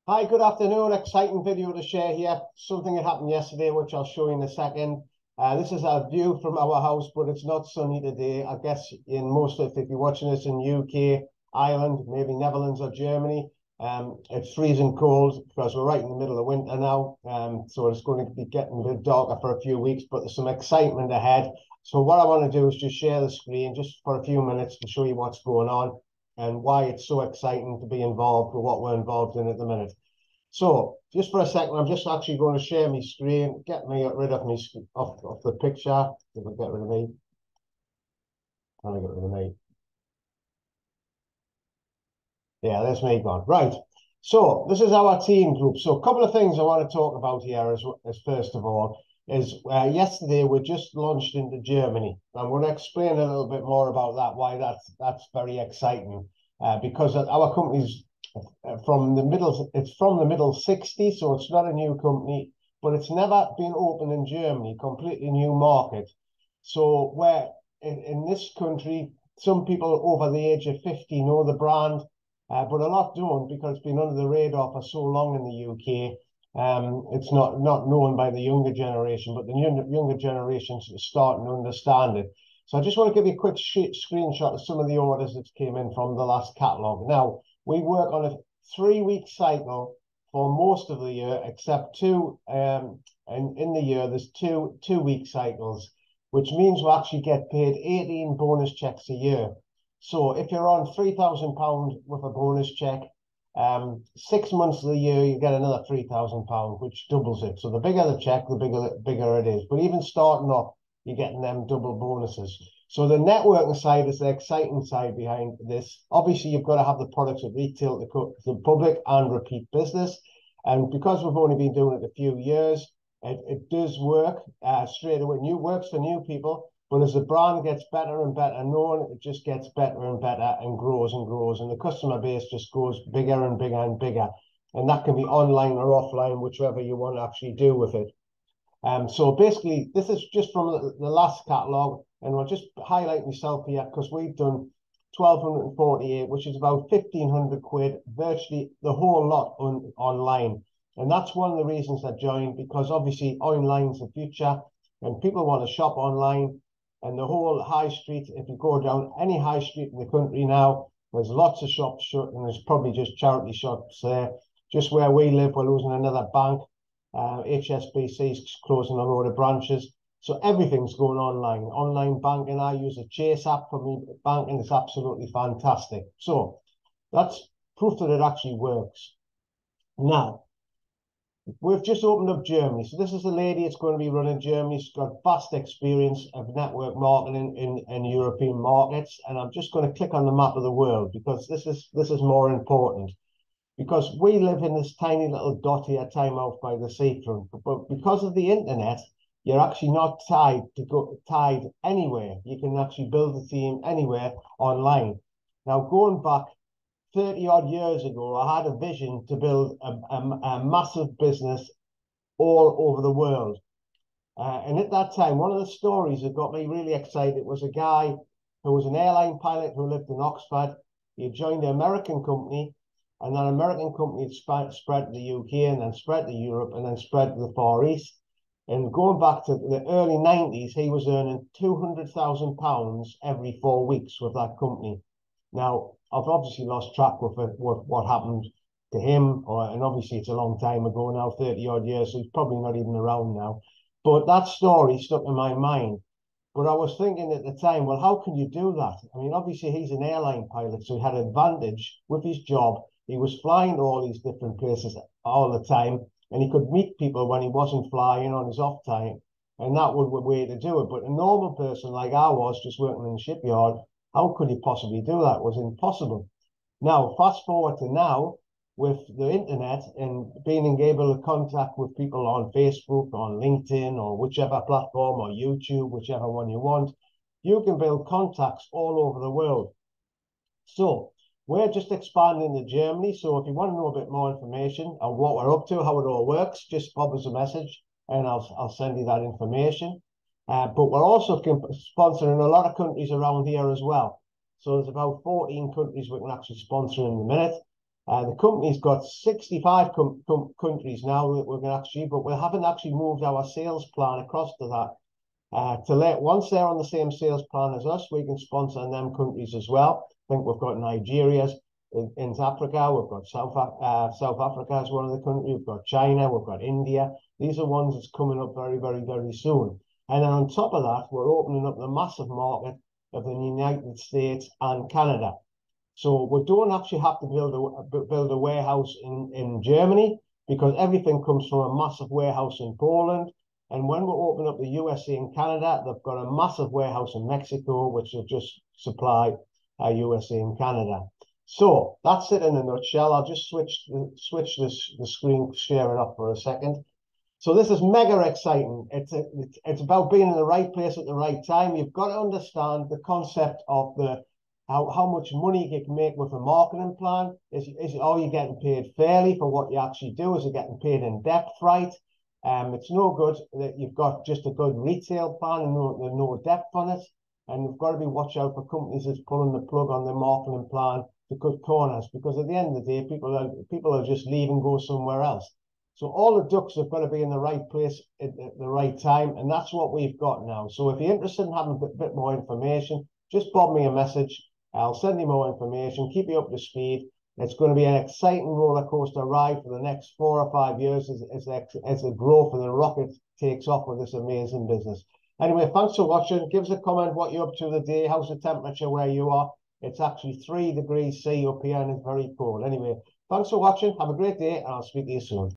Hi, good afternoon. Exciting video to share here. Something that happened yesterday, which I'll show you in a second. This is a view from our house, but it's not sunny today. I guess in most of, if you're watching this in UK, Ireland, maybe Netherlands or Germany, it's freezing cold because we're right in the middle of winter now. So it's going to be getting a bit darker for a few weeks, but there's some excitement ahead. So what I want to do is just share the screen just for a few minutes to show you what's going on and why it's so exciting to be involved with what we're involved in at the minute. So just for a second, I'm just actually going to share my screen, get me rid of me off the picture. If I get rid of me, trying to get rid of me. Yeah, there's me gone. Right. So this is our team group. So a couple of things I want to talk about here as first of all is yesterday we just launched into Germany. I'm going to explain a little bit more about that, why that's very exciting. Because our company's it's from the middle 60s, so it's not a new company, but it's never been open in Germany, completely new market. So where in this country, some people over the age of 50 know the brand, but a lot don't because it's been under the radar for so long in the UK. It's not known by the younger generation, but the younger generations are starting to understand it. So I just want to give you a quick screenshot of some of the orders that came in from the last catalogue. Now, we work on a 3-week cycle for most of the year, except two. And in the year, there's two-week cycles, which means we actually get paid 18 bonus checks a year. So if you're on £3,000 with a bonus check, 6 months of the year you get another £3,000, which doubles it. So the bigger the check, the bigger it is. But even starting off, you're getting them double bonuses. So the networking side is the exciting side behind this. Obviously, you've got to have the products at retail to the public and repeat business. And because we've only been doing it a few years, it does work straight away. Works for new people, but as the brand gets better and better known, it just gets better and better and grows and grows. And the customer base just goes bigger and bigger and bigger. And that can be online or offline, whichever you want to actually do with it. So basically, this is just from the last catalogue, and I'll just highlight myself here because we've done 1,248, which is about 1,500 quid, virtually the whole lot online. And that's one of the reasons I joined, because obviously online's the future, and people want to shop online. And the whole high street, if you go down any high street in the country now, there's lots of shops shut, and there's probably just charity shops there. Just where we live, we're losing another bank. HSBC is closing a load of branches. So everything's going online. Online banking, I use a Chase app for me banking. It's absolutely fantastic. So that's proof that it actually works. Now, we've just opened up Germany. So this is a lady that's going to be running Germany. She's got vast experience of network marketing in European markets. And I'm just going to click on the map of the world because this is more important. Because we live in this tiny little dot here, time out by the seafront. But because of the internet, you're actually not tied anywhere. You can actually build a team anywhere online. Now, going back 30 odd years ago, I had a vision to build a massive business all over the world. And at that time, one of the stories that got me really excited was a guy who was an airline pilot who lived in Oxford. He had joined an American company, and that American company had spread to the UK and then spread to Europe and then spread to the Far East. And going back to the early 90s, he was earning £200,000 every 4 weeks with that company. Now, I've obviously lost track with what happened to him, and obviously it's a long time ago now, 30 odd years, so he's probably not even around now. But that story stuck in my mind. But I was thinking at the time, well, how can you do that? I mean, obviously he's an airline pilot, so he had advantage with his job. He was flying to all these different places all the time, and he could meet people when he wasn't flying on his off time. And that was the way to do it. But a normal person like I was, just working in the shipyard, how could he possibly do that? It was impossible. Now, fast forward to now, with the internet and being able to contact with people on Facebook, on LinkedIn, or whichever platform, or YouTube, whichever one you want, you can build contacts all over the world. So we're just expanding to Germany. So if you want to know a bit more information on what we're up to, how it all works, just pop us a message and I'll send you that information. But we're also sponsoring a lot of countries around here as well. So there's about 14 countries we can actually sponsor in a minute. The company's got 65 countries now that we're going to actually, but we haven't actually moved our sales plan across to that. To let once they're on the same sales plan as us, we can sponsor in them countries as well. I think we've got Nigeria's in Africa, we've got South Africa as one of the countries, we've got China, we've got India. These are ones that's coming up very, very, very soon. And then on top of that, we're opening up the massive market of the United States and Canada. So we don't actually have to build a warehouse in Germany, because everything comes from a massive warehouse in Poland. And when we open up the USA and Canada, they've got a massive warehouse in Mexico, which will just supply USA and Canada. So that's it in a nutshell. I'll just switch the screen, share it up for a second. So this is mega exciting. It's about being in the right place at the right time. You've got to understand the concept of how much money you can make with a marketing plan. Are you getting paid fairly for what you actually do? Is it getting paid in depth right? It's no good that you've got just a good retail plan and no depth on it. And you've got to be watch out for companies that's pulling the plug on their marketing plan to cut corners, because at the end of the day, people are just leave and go somewhere else. So all the ducks have got to be in the right place at the right time, and that's what we've got now. So if you're interested in having a bit more information, just bob me a message. I'll send you more information, keep you up to speed. It's going to be an exciting roller coaster ride for the next 4 or 5 years as the growth of the rocket takes off with this amazing business. Anyway, thanks for watching. Give us a comment what you're up to today. How's the temperature where you are? It's actually 3 degrees C up here and it's very cold. Anyway, thanks for watching. Have a great day and I'll speak to you soon.